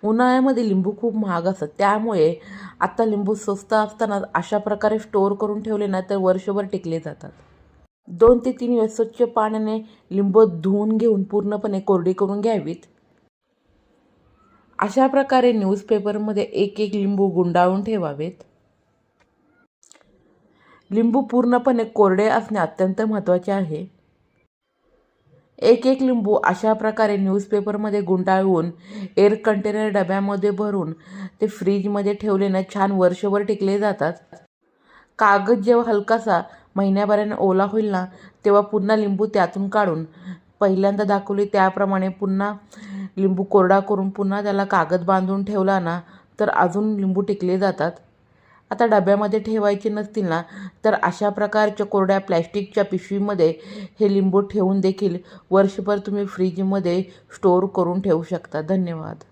उन्हाळ्यामध्ये लिंबू खूप महाग असतात, त्यामुळे आता लिंबू स्वस्त असताना अशा प्रकारे स्टोअर करून ठेवले ना तर वर्षभर टिकले जातात. 2 ते 3 वेळेस स्वच्छ पाण्याने लिंबू धुवून घेऊन पूर्णपणे कोरडी करून घ्यावीत. अशा प्रकारे न्यूजपेपरमध्ये एक एक लिंबू गुंडाळून ठेवावेत. लिंबू पूर्णपणे कोरडे असणे अत्यंत महत्त्वाचे आहे. एक एक लिंबू अशा प्रकारे न्यूजपेपरमध्ये गुंडाळून एअर कंटेनर डब्यामध्ये भरून ते फ्रीजमध्ये ठेवले ना छान वर्षभर टिकले जातात. कागद जेव्हा हलकासा महिन्याभराने ओला होईल ना तेव्हा पुन्हा लिंबू त्यातून काढून पहिल्यांदा दाखवले त्याप्रमाणे पुन्हा लिंबू कोरडा करून पुन्हा त्याला कागद बांधून ठेवला ना तर अजून लिंबू टिकले जातात. आता डब्यामध्ये ठेवायचे नसतील ना तर अशा प्रकारच्या कोरड्या प्लॅस्टिकच्या पिशवीमध्ये हे लिंबू ठेवून देखील वर्षभर तुम्ही फ्रीजमध्ये स्टोअर करून ठेवू शकता. धन्यवाद.